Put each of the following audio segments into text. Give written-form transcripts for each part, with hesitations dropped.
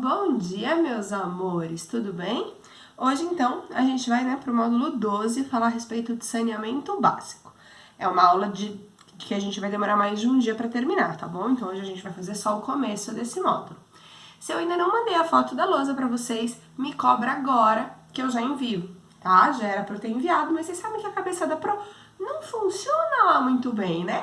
Bom dia, meus amores, tudo bem? Hoje, então, a gente vai para o módulo 12 falar a respeito de saneamento básico. É uma aula que a gente vai demorar mais de um dia para terminar, tá bom? Então, hoje a gente vai fazer só o começo desse módulo. Se eu ainda não mandei a foto da lousa para vocês, me cobra agora que eu já envio, tá? Já era para eu ter enviado, mas vocês sabem que a cabeça da Pro não funciona lá muito bem, né?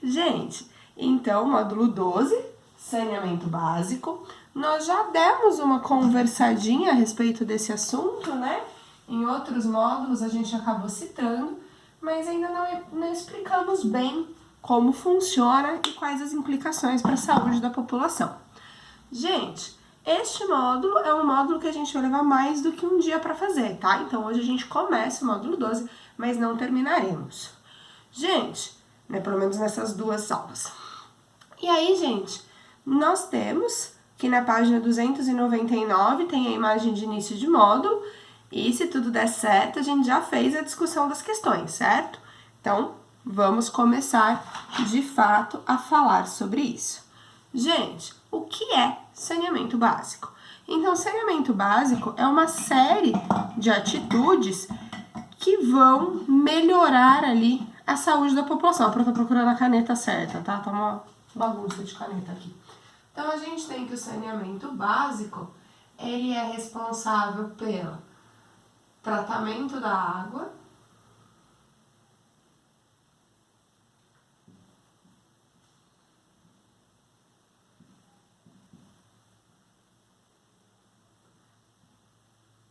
Gente, então, módulo 12, saneamento básico. Nós já demos uma conversadinha a respeito desse assunto, né? Em outros módulos a gente acabou citando, mas ainda não explicamos bem como funciona e quais as implicações para a saúde da população. Gente, este módulo é um módulo que a gente vai levar mais do que um dia para fazer, tá? Então hoje a gente começa o módulo 12, mas não terminaremos. Gente, né, pelo menos nessas duas aulas. E aí, gente, nós temos que na página 299 tem a imagem de início de módulo e se tudo der certo, a gente já fez a discussão das questões, certo? Então, vamos começar de fato a falar sobre isso. Gente, o que é saneamento básico? Então, saneamento básico é uma série de atitudes que vão melhorar ali a saúde da população. Eu tô procurando a caneta certa, tá? Tá uma bagunça de caneta aqui. Então, a gente tem que o saneamento básico, ele é responsável pelo tratamento da água,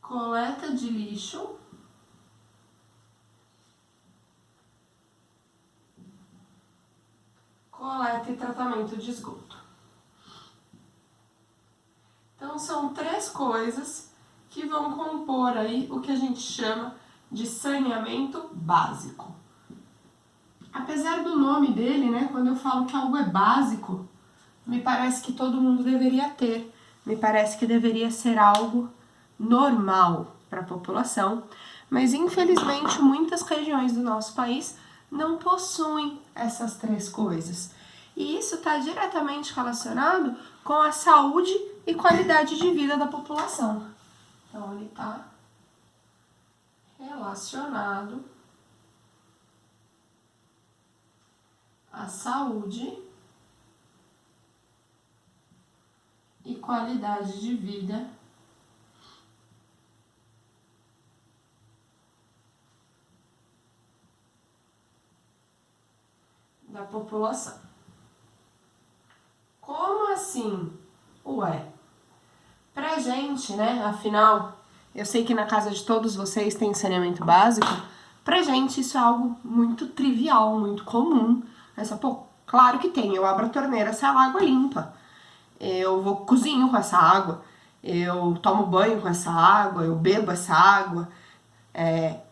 coleta de lixo, coleta e tratamento de esgoto. Então, são três coisas que vão compor aí o que a gente chama de saneamento básico. Apesar do nome dele, né, quando eu falo que algo é básico, me parece que todo mundo deveria ter, me parece que deveria ser algo normal para a população, mas infelizmente muitas regiões do nosso país não possuem essas três coisas. E isso está diretamente relacionado com a saúde e qualidade de vida da população. Então, ele está relacionado à saúde e qualidade de vida da população. Como assim? Ué, pra gente, né, afinal, eu sei que na casa de todos vocês tem saneamento básico, pra gente isso é algo muito trivial, muito comum. Essa, pô, claro que tem, eu abro a torneira se a água é limpa, eu vou cozinho com essa água, eu tomo banho com essa água, eu bebo essa água.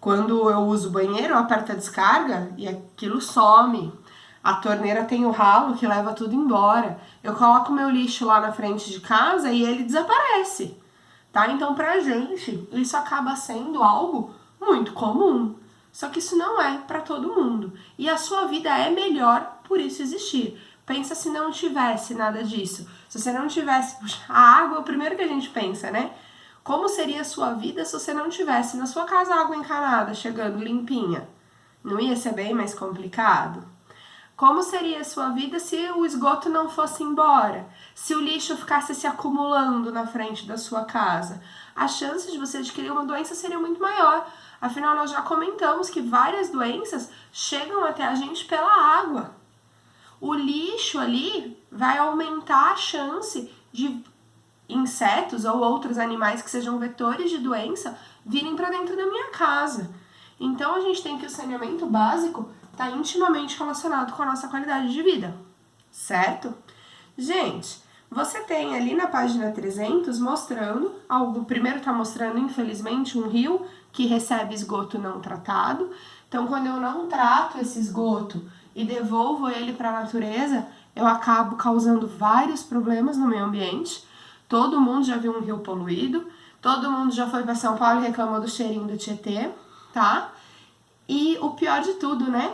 Quando eu uso o banheiro, eu aperto a descarga e aquilo some. A torneira tem o ralo que leva tudo embora. Eu coloco meu lixo lá na frente de casa e ele desaparece, tá? Então, pra gente, isso acaba sendo algo muito comum. Só que isso não é pra todo mundo. E a sua vida é melhor por isso existir. Pensa se não tivesse nada disso. Se você não tivesse... A água é o primeiro que a gente pensa, né? Como seria a sua vida se você não tivesse na sua casa água encanada, chegando limpinha? Não ia ser bem mais complicado? Como seria a sua vida se o esgoto não fosse embora? Se o lixo ficasse se acumulando na frente da sua casa? A chance de você adquirir uma doença seria muito maior. Afinal, nós já comentamos que várias doenças chegam até a gente pela água. O lixo ali vai aumentar a chance de insetos ou outros animais que sejam vetores de doença virem para dentro da minha casa. Então, a gente tem que o saneamento básico está intimamente relacionado com a nossa qualidade de vida, certo? Gente, você tem ali na página 300 mostrando algo. Primeiro está mostrando, infelizmente, um rio que recebe esgoto não tratado. Então, quando eu não trato esse esgoto e devolvo ele para a natureza, eu acabo causando vários problemas no meio ambiente. Todo mundo já viu um rio poluído, todo mundo já foi para São Paulo e reclamou do cheirinho do Tietê, tá? E o pior de tudo, né?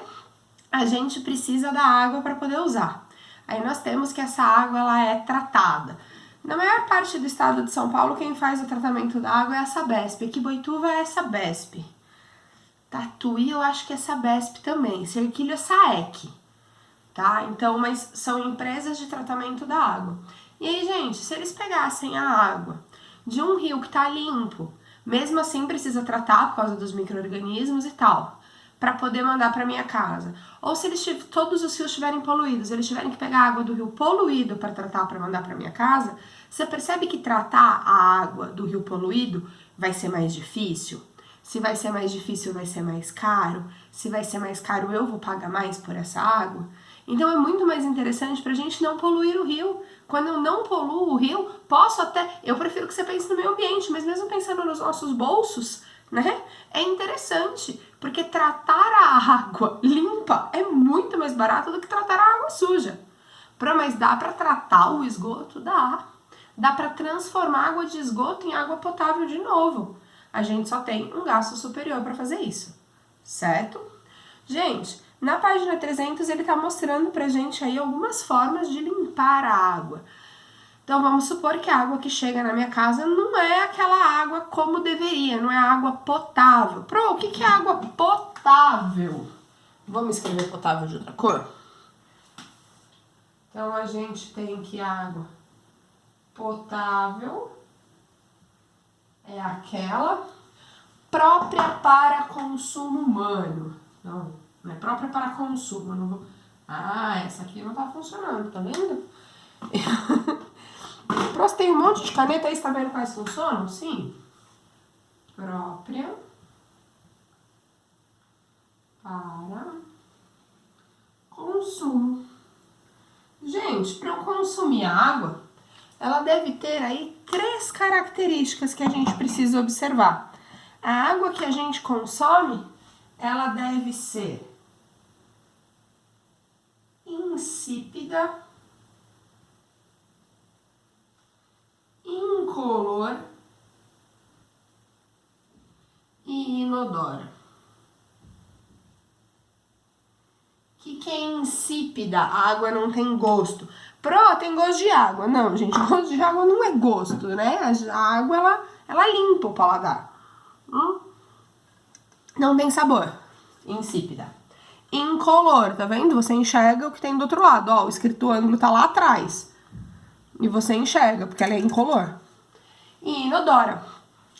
A gente precisa da água para poder usar. Aí nós temos que essa água ela é tratada. Na maior parte do estado de São Paulo, quem faz o tratamento da água é a Sabesp. Aqui Boituva é a Sabesp. Tatuí eu acho que é Sabesp também. Serquilho é Saec. Tá? Então, mas são empresas de tratamento da água. E aí, gente, se eles pegassem a água de um rio que tá limpo, mesmo assim precisa tratar por causa dos micro-organismos e tal, para poder mandar para minha casa. Ou se eles todos os rios estiverem poluídos, eles tiverem que pegar a água do rio poluído para tratar para mandar para minha casa, você percebe que tratar a água do rio poluído vai ser mais difícil? Se vai ser mais difícil, vai ser mais caro. Se vai ser mais caro, eu vou pagar mais por essa água. Então é muito mais interessante pra gente não poluir o rio. Quando eu não poluo o rio, posso até... Eu prefiro que você pense no meio ambiente, mas mesmo pensando nos nossos bolsos, né? É interessante, porque tratar a água limpa é muito mais barato do que tratar a água suja. Mas dá pra tratar o esgoto? Dá. Dá pra transformar água de esgoto em água potável de novo. A gente só tem um gasto superior para fazer isso, certo? Gente, na página 300 ele está mostrando pra gente aí algumas formas de limpar a água. Então vamos supor que a água que chega na minha casa não é aquela água como deveria, não é água potável. O que é água potável? Vamos escrever potável de outra cor? Então a gente tem que água potável é aquela própria para consumo humano. Não é própria para consumo. Não vou... essa aqui não tá funcionando, tá vendo? Próximo, tem um monte de caneta aí, você tá vendo quais funcionam? Sim. Própria para consumo. Gente, para eu consumir água, ela deve ter aí 3 características que a gente precisa observar. A água que a gente consome, ela deve ser insípida, incolor e inodora. O que é insípida? A água não tem gosto. Tem gosto de água. Não, gente, gosto de água não é gosto, né? A água, ela limpa o paladar. Não tem sabor. Insípida. Incolor, tá vendo? Você enxerga o que tem do outro lado. Ó, o escrito ângulo tá lá atrás. E você enxerga, porque ela é incolor. E inodora.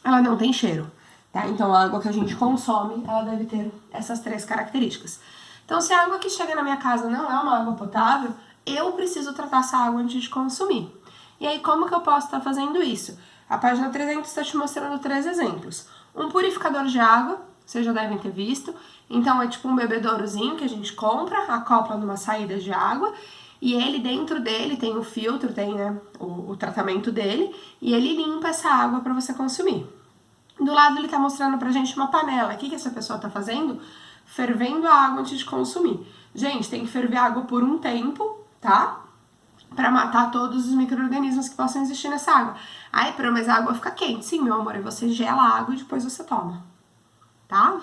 Ela não tem cheiro. Tá? Então a água que a gente consome, ela deve ter essas 3 características. Então se a água que chega na minha casa não é uma água potável, eu preciso tratar essa água antes de consumir. E aí como que eu posso estar fazendo isso? A página 300 está te mostrando 3 exemplos. Um purificador de água, vocês já devem ter visto. Então é tipo um bebedourozinho que a gente compra, acopla numa saída de água. E ele, dentro dele, tem o filtro, tem, né, o tratamento dele. E ele limpa essa água para você consumir. Do lado ele tá mostrando pra gente uma panela. O que essa pessoa tá fazendo? Fervendo a água antes de consumir. Gente, tem que ferver a água por um tempo, tá? Pra matar todos os micro-organismos que possam existir nessa água. Mas a água fica quente. Sim, meu amor, aí você gela a água e depois você toma, tá?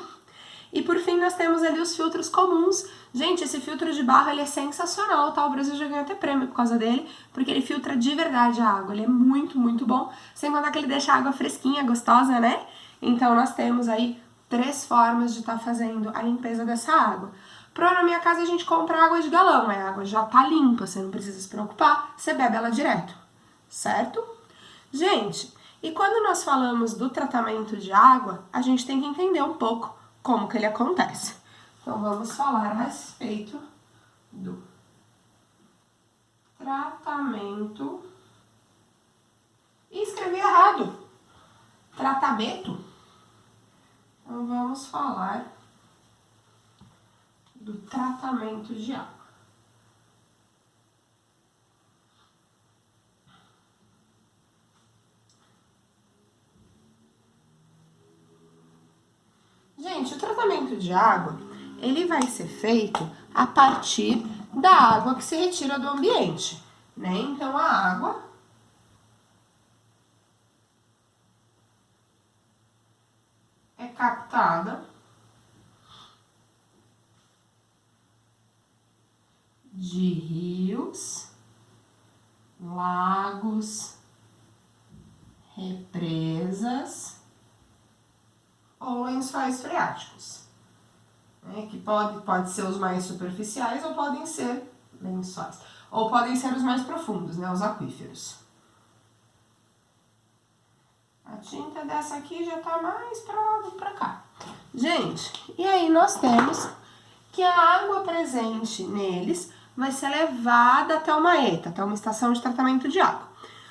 E por fim nós temos ali os filtros comuns. Gente, esse filtro de barro ele é sensacional, tá? O Brasil já ganhou até prêmio por causa dele, porque ele filtra de verdade a água. Ele é muito, muito bom. Sem contar que ele deixa a água fresquinha, gostosa, né? Então nós temos aí 3 formas de estar fazendo a limpeza dessa água. Na minha casa a gente compra água de galão, a água já tá limpa, você não precisa se preocupar, você bebe ela direto, certo? Gente, e quando nós falamos do tratamento de água, a gente tem que entender um pouco como que ele acontece. Então vamos falar a respeito do tratamento. E escrevi errado. Tratamento. Então vamos falar do tratamento de água. Gente, o tratamento de água, ele vai ser feito a partir da água que se retira do ambiente, né? Então, a água é captada de rios, lagos, represas ou lençóis freáticos, né? Que pode ser os mais superficiais ou podem ser lençóis, ou podem ser os mais profundos, né? Os aquíferos. A tinta dessa aqui já tá mais para lá do que pra cá. Gente, e aí nós temos que a água presente neles vai ser levada até uma ETA, até uma estação de tratamento de água.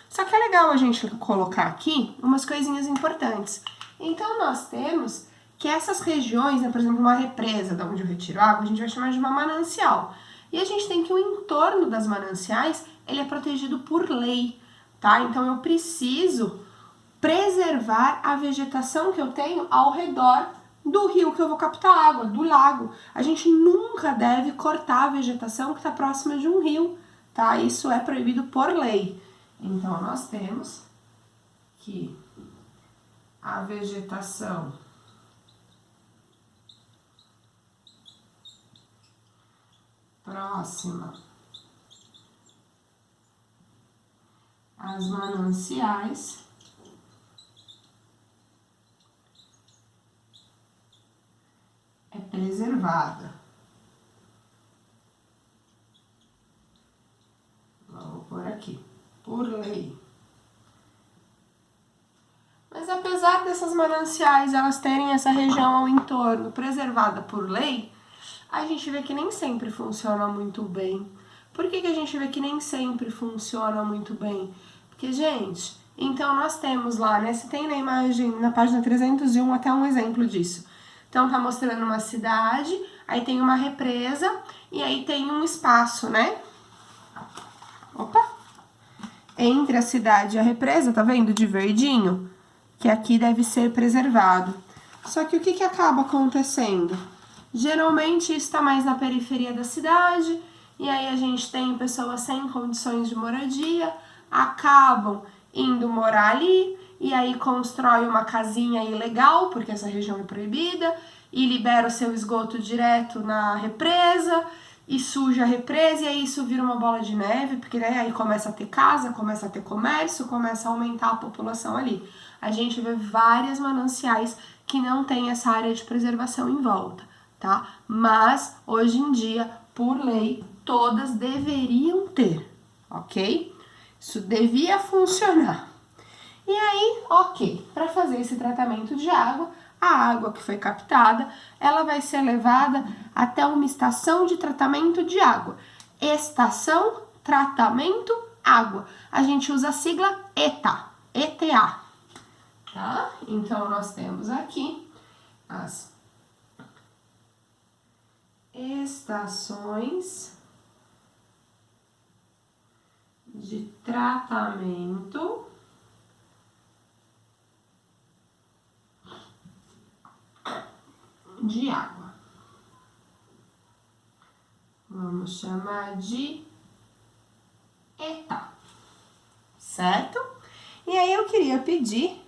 Só que é legal a gente colocar aqui umas coisinhas importantes. Então, nós temos que essas regiões, né, por exemplo, uma represa, da onde eu retiro água, a gente vai chamar de uma manancial. E a gente tem que o entorno das mananciais, ele é protegido por lei, tá? Então, eu preciso preservar a vegetação que eu tenho ao redor do rio que eu vou captar água, do lago. A gente nunca deve cortar a vegetação que está próxima de um rio, tá? Isso é proibido por lei. Então, nós temos que a vegetação próxima às mananciais é preservada. Vamos por aqui, por lei. Mas apesar dessas mananciais elas terem essa região ao entorno preservada por lei, a gente vê que nem sempre funciona muito bem. Por que a gente vê que nem sempre funciona muito bem? Porque, gente, então nós temos lá, né? Se tem na imagem, na página 301, até um exemplo disso. Então, tá mostrando uma cidade, aí tem uma represa e aí tem um espaço, né? Opa! Entre a cidade e a represa, tá vendo? De verdinho? Que aqui deve ser preservado. Só que o que acaba acontecendo? Geralmente isso está mais na periferia da cidade, e aí a gente tem pessoas sem condições de moradia, acabam indo morar ali, e aí constrói uma casinha ilegal, porque essa região é proibida, e libera o seu esgoto direto na represa, e suja a represa, e aí isso vira uma bola de neve, porque né, aí começa a ter casa, começa a ter comércio, começa a aumentar a população ali. A gente vê várias mananciais que não tem essa área de preservação em volta, tá? Mas, hoje em dia, por lei, todas deveriam ter, ok? Isso devia funcionar. E aí, ok, para fazer esse tratamento de água, a água que foi captada, ela vai ser levada até uma estação de tratamento de água. Estação Tratamento Água. A gente usa a sigla ETA, ETA, tá? Então, nós temos aqui as estações de tratamento de água. Vamos chamar de ETA, certo? E aí eu queria pedir...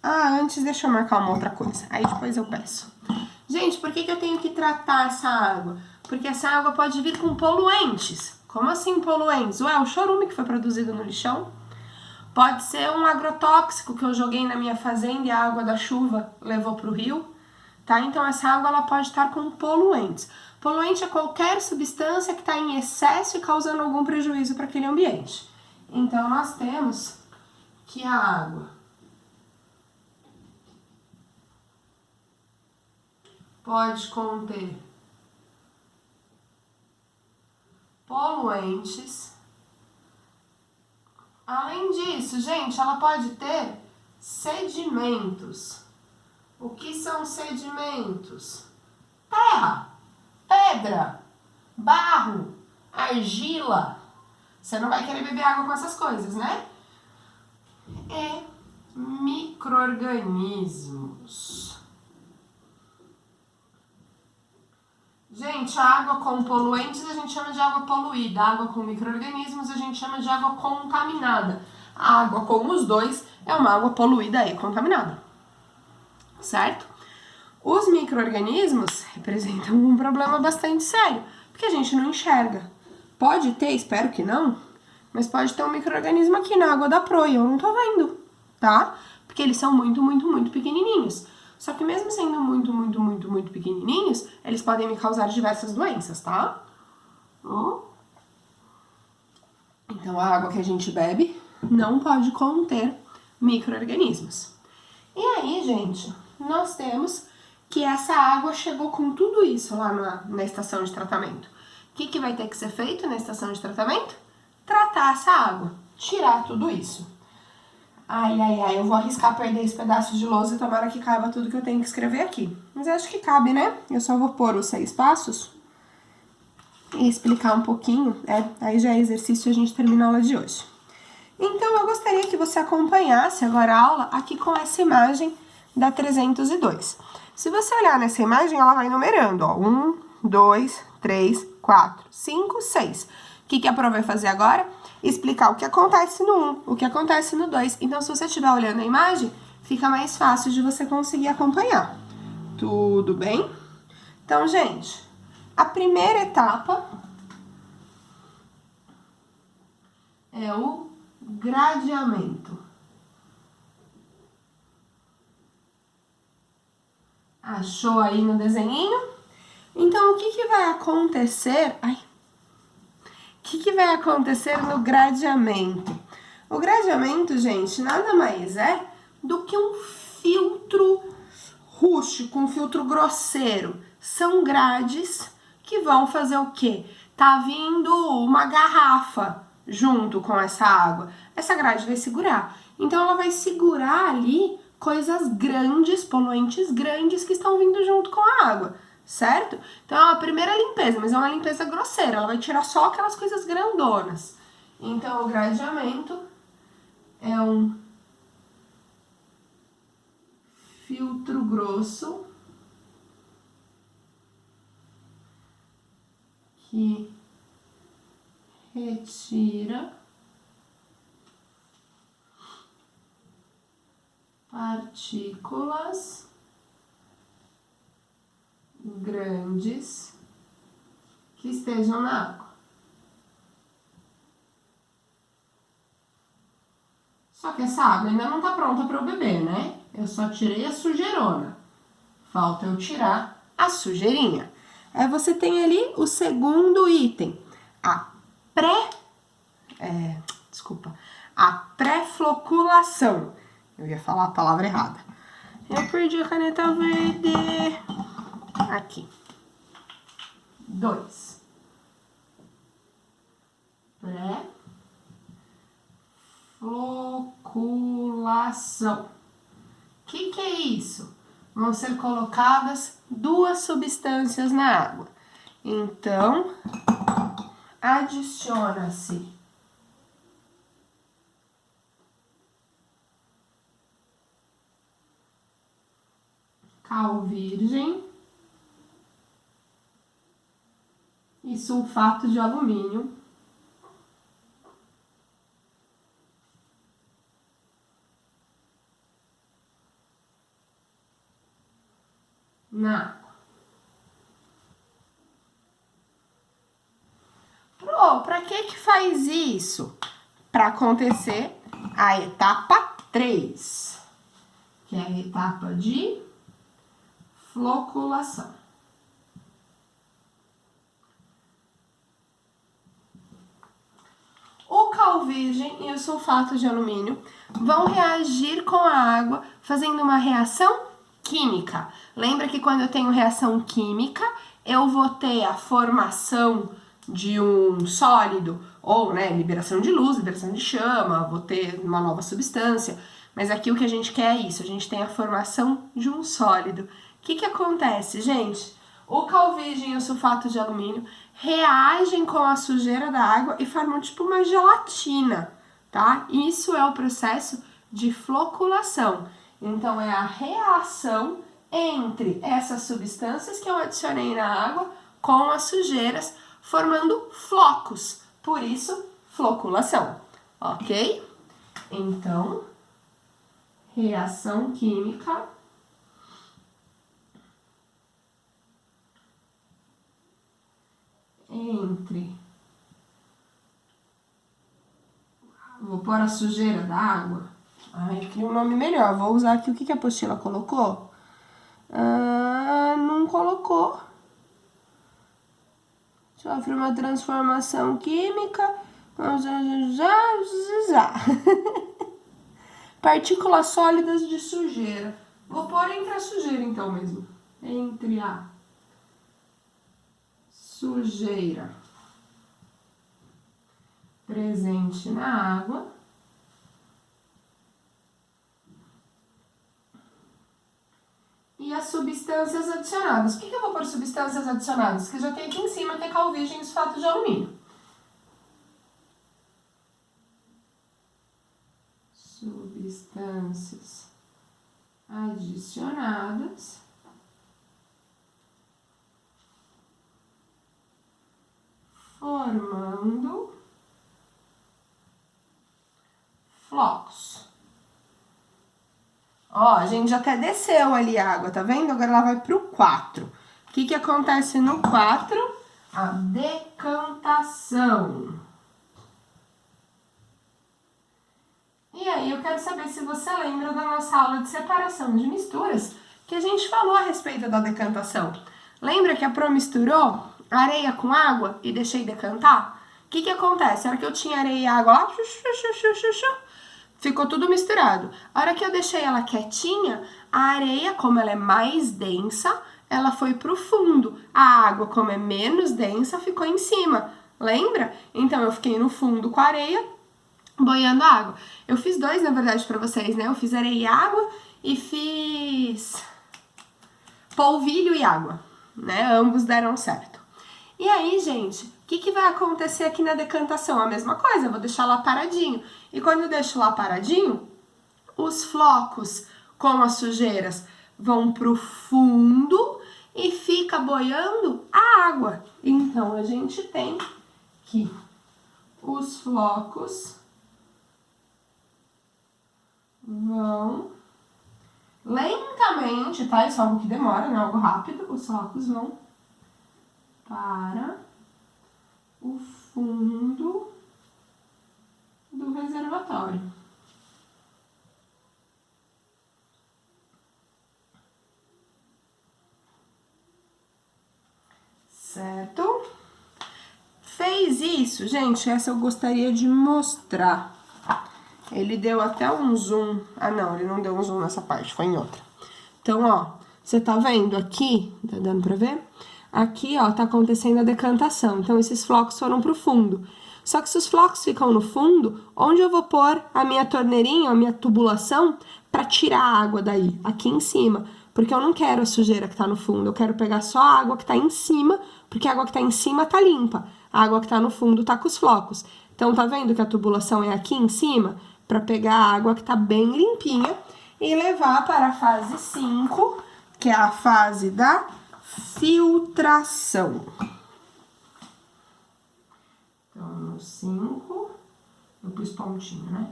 antes deixa eu marcar uma outra coisa, aí depois eu peço. Gente, por que eu tenho que tratar essa água? Porque essa água pode vir com poluentes. Como assim poluentes? Ué, o chorume que foi produzido no lixão. Pode ser um agrotóxico que eu joguei na minha fazenda e a água da chuva levou para o rio. Tá? Então, essa água ela pode estar com poluentes. Poluente é qualquer substância que está em excesso e causando algum prejuízo para aquele ambiente. Então, nós temos que a água pode conter poluentes. Além disso, gente, ela pode ter sedimentos. O que são sedimentos? Terra, pedra, barro, argila. Você não vai querer beber água com essas coisas, né? E micro-organismos. Gente, a água com poluentes a gente chama de água poluída. A água com micro-organismos a gente chama de água contaminada. A água com os dois é uma água poluída e contaminada. Certo? Os micro-organismos representam um problema bastante sério, porque a gente não enxerga. Pode ter, espero que não, mas pode ter um micro-organismo aqui na água da proa e eu não tô vendo. tá? Porque eles são muito, muito, muito pequenininhos. Só que mesmo sendo muito, muito, muito, muito pequenininhos, eles podem me causar diversas doenças, tá? Então, a água que a gente bebe não pode conter micro-organismos. E aí, gente, nós temos que essa água chegou com tudo isso lá na estação de tratamento. O que vai ter que ser feito na estação de tratamento? Tratar essa água, tirar tudo isso. Ai, eu vou arriscar perder esse pedaço de lousa e tomara que caiba tudo que eu tenho que escrever aqui. Mas acho que cabe, né? Eu só vou pôr os 6 passos e explicar um pouquinho, aí já é exercício e a gente termina a aula de hoje. Então, eu gostaria que você acompanhasse agora a aula aqui com essa imagem da 302. Se você olhar nessa imagem, ela vai numerando, ó, 1, 2, 3, 4, 5, 6. O que a prova vai fazer agora? Explicar o que acontece no 1, o que acontece no 2. Então, se você estiver olhando a imagem, fica mais fácil de você conseguir acompanhar. Tudo bem? Então, gente, a primeira etapa é o gradeamento. Achou aí no desenhinho? Então, o que vai acontecer? O que vai acontecer no gradeamento? O gradeamento, gente, nada mais é do que um filtro rústico, um filtro grosseiro. São grades que vão fazer o quê? Tá vindo uma garrafa junto com essa água. Essa grade vai segurar. Então, ela vai segurar ali coisas grandes, poluentes grandes que estão vindo junto com a água, certo? Então, é uma primeira limpeza, mas é uma limpeza grosseira. Ela vai tirar só aquelas coisas grandonas. Então, o gradeamento é um filtro grosso que retira partículas grandes que estejam na água. Só que essa água ainda não está pronta para eu beber, né? Eu só tirei a sujeirona. Falta eu tirar a sujeirinha. Aí você tem ali o segundo item, a pré-floculação. Eu ia falar a palavra errada. Eu perdi a caneta verde. Aqui. 2. Pré-floculação. O que é isso? Vão ser colocadas 2 substâncias na água. Então, adiciona-se cal virgem e sulfato de alumínio na água. Para que faz isso? Para acontecer a etapa 3, que é a etapa de floculação. O cal virgem e o sulfato de alumínio vão reagir com a água fazendo uma reação química. Lembra que quando eu tenho reação química, eu vou ter a formação de um sólido, ou liberação de luz, liberação de chama, vou ter uma nova substância. Mas aqui o que a gente quer é isso, a gente tem a formação de um sólido. O que acontece, gente? O cal virgem e o sulfato de alumínio reagem com a sujeira da água e formam tipo uma gelatina, tá? Isso é o processo de floculação. Então, é a reação entre essas substâncias que eu adicionei na água com as sujeiras, formando flocos. Por isso, floculação, ok? Então, reação química entre, vou pôr a sujeira da água, Ai, cria um nome melhor. Vou usar aqui o que a apostila colocou. Não colocou. Sofre uma transformação química. Partículas sólidas de sujeira. Vou pôr entre a sujeira então mesmo. Entre a sujeira presente na água e as substâncias adicionadas. Por que eu vou pôr substâncias adicionadas? Porque já tem aqui em cima que é calvígeno e sulfato de alumínio. Substâncias adicionadas formando flocos. Ó, a gente já até desceu ali a água, tá vendo? Agora ela vai pro 4. O que acontece no 4? A decantação. E aí eu quero saber se você lembra da nossa aula de separação de misturas, que a gente falou a respeito da decantação. Lembra que a Pro misturou areia com água e deixei decantar? O que acontece? A hora que eu tinha areia e água lá, ficou tudo misturado. A hora que eu deixei ela quietinha, a areia, como ela é mais densa, ela foi pro fundo. A água, como é menos densa, ficou em cima. Lembra? Então eu fiquei no fundo com a areia, boiando a água. Eu fiz 2, na verdade, pra vocês, né? Eu fiz areia e água e fiz polvilho e água, né? Ambos deram certo. E aí, gente, o que vai acontecer aqui na decantação? A mesma coisa, eu vou deixar lá paradinho. E quando eu deixo lá paradinho, os flocos com as sujeiras vão pro fundo e fica boiando a água. Então, a gente tem que os flocos vão lentamente, tá? Isso é algo que demora, não é algo rápido. Os flocos vão para o fundo do reservatório. Certo? Fez isso, gente, essa eu gostaria de mostrar. Ele deu até um zoom. Ah, não, ele não deu um zoom nessa parte, foi em outra. Então, ó, você tá vendo aqui? Tá dando pra ver? Aqui, ó, tá acontecendo a decantação. Então, esses flocos foram pro fundo. Só que se os flocos ficam no fundo, onde eu vou pôr a minha torneirinha, a minha tubulação, pra tirar a água daí? Aqui em cima. Porque eu não quero a sujeira que tá no fundo. Eu quero pegar só a água que tá em cima, porque a água que tá em cima tá limpa. A água que tá no fundo tá com os flocos. Então, tá vendo que a tubulação é aqui em cima? Para pegar a água que tá bem limpinha e levar para a fase 5, que é a fase da filtração. Então, no 5, eu pus pontinho, né?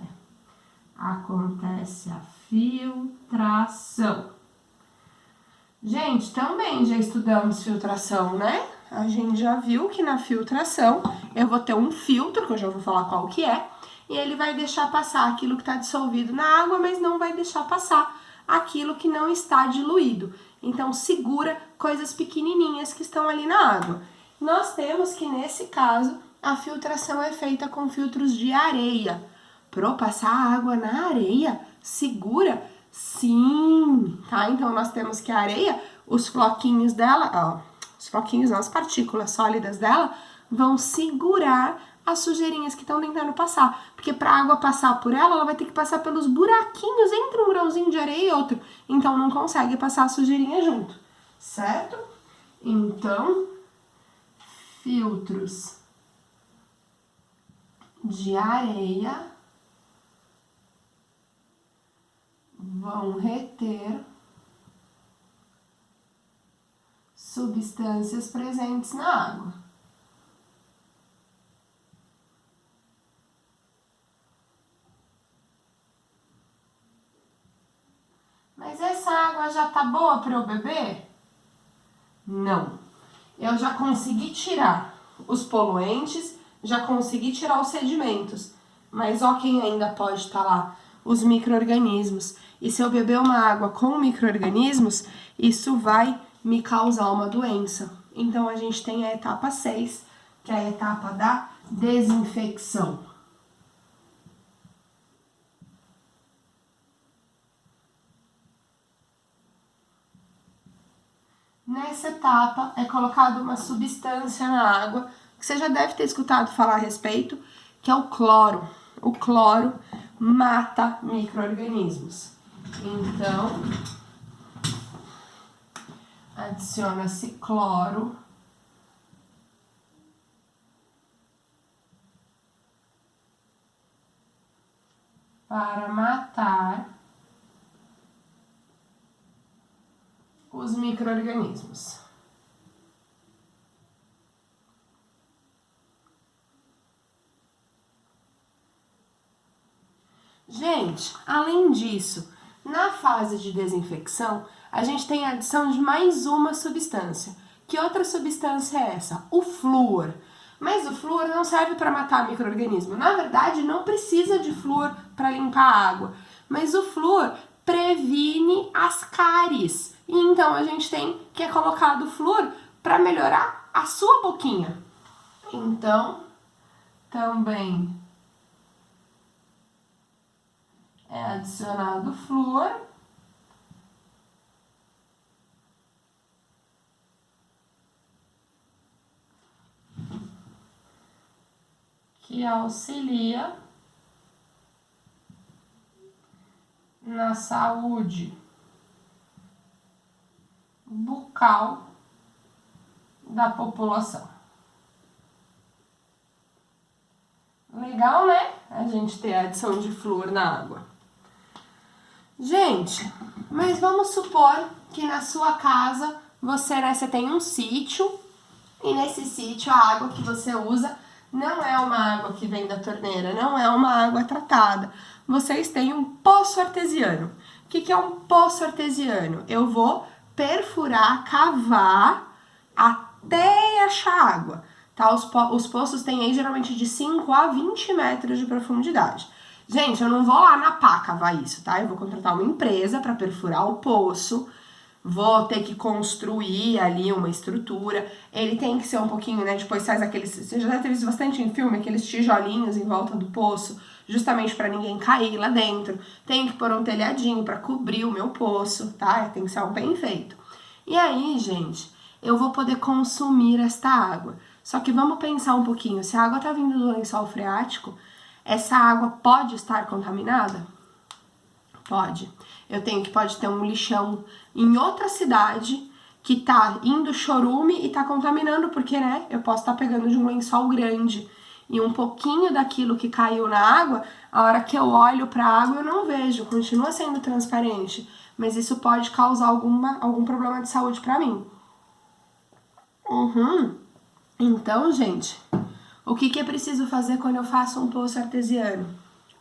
Acontece a filtração. Gente, também já estudamos filtração, né? A gente já viu que na filtração eu vou ter um filtro, que eu já vou falar qual que é, e ele vai deixar passar aquilo que está dissolvido na água, mas não vai deixar passar aquilo que não está diluído. Então, segura coisas pequenininhas que estão ali na água. Nós temos que, nesse caso, a filtração é feita com filtros de areia. Pro passar a água na areia, segura? Sim, tá? Então, nós temos que a areia, os floquinhos dela, ó, os floquinhos não, as partículas sólidas dela, vão segurar as sujeirinhas que estão tentando passar. Porque para a água passar por ela, ela vai ter que passar pelos buraquinhos entre um grãozinho de areia e outro. Então, não consegue passar a sujeirinha junto, certo? Então, filtros de areia vão reter substâncias presentes na água. Mas essa água já tá boa para eu beber? Não. Eu já consegui tirar os poluentes, já consegui tirar os sedimentos. Mas ó quem ainda pode estar lá. os micro-organismos. E se eu beber uma água com micro-organismos, isso vai me causar uma doença. Então, a gente tem a etapa 6, que é a etapa da desinfecção. Nessa etapa, é colocada uma substância na água, que você já deve ter escutado falar a respeito, que é o cloro. O cloro mata micro-organismos. Então, adiciona-se cloro para matar os micro-organismos. Gente, além disso, na fase de desinfecção, a gente tem a adição de mais uma substância. Que outra substância é essa? O flúor. Mas o flúor não serve para matar micro-organismo. Na verdade, não precisa de flúor para limpar a água. Mas o flúor previne as cáries. E então a gente tem que é colocado flúor para melhorar a sua boquinha. Então, também é adicionado flúor que auxilia na saúde bucal da população. Legal, né? A gente ter a adição de flúor na água. Gente, mas vamos supor que na sua casa você tem um sítio e nesse sítio a água que você usa não é uma água que vem da torneira, não é uma água tratada. Vocês têm um poço artesiano. O que é um poço artesiano? Eu vou perfurar, cavar até achar água. Tá? Os poços têm aí geralmente de 5 a 20 metros de profundidade. Gente, eu não vou lá na pá cavar isso, tá? Eu vou contratar uma empresa para perfurar o poço, vou ter que construir ali uma estrutura. Ele tem que ser um pouquinho, né? Depois faz aqueles. Você já deve ter visto bastante em filme, aqueles tijolinhos em volta do poço, justamente para ninguém cair lá dentro. Tem que pôr um telhadinho para cobrir o meu poço, tá? Tem que ser algo bem feito. E aí, gente, eu vou poder consumir esta água. Só que vamos pensar um pouquinho, se a água tá vindo do lençol freático, essa água pode estar contaminada? Pode. Pode ter um lixão em outra cidade que tá indo chorume e tá contaminando, porque, né, eu posso estar pegando de um lençol grande e um pouquinho daquilo que caiu na água, a hora que eu olho pra água eu não vejo, continua sendo transparente, mas isso pode causar algum problema de saúde pra mim. Então, gente, o que é preciso fazer quando eu faço um poço artesiano?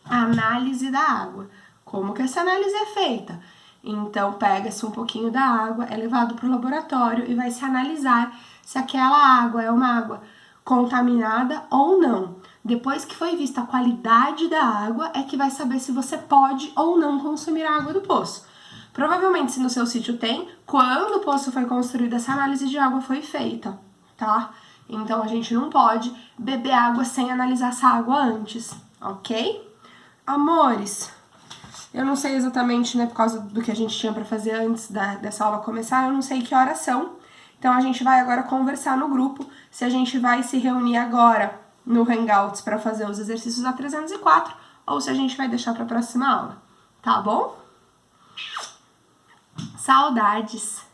A análise da água. Como que essa análise é feita? Então, pega-se um pouquinho da água, é levado para o laboratório e vai se analisar se aquela água é uma água contaminada ou não. Depois que foi vista a qualidade da água, é que vai saber se você pode ou não consumir a água do poço. Provavelmente, se no seu sítio tem, quando o poço foi construído, essa análise de água foi feita, tá? Então, a gente não pode beber água sem analisar essa água antes, ok? Amores, eu não sei exatamente, né, por causa do que a gente tinha pra fazer antes dessa aula começar, eu não sei que horas são. Então, a gente vai agora conversar no grupo se a gente vai se reunir agora no Hangouts pra fazer os exercícios da 304 ou se a gente vai deixar pra próxima aula, tá bom? Saudades!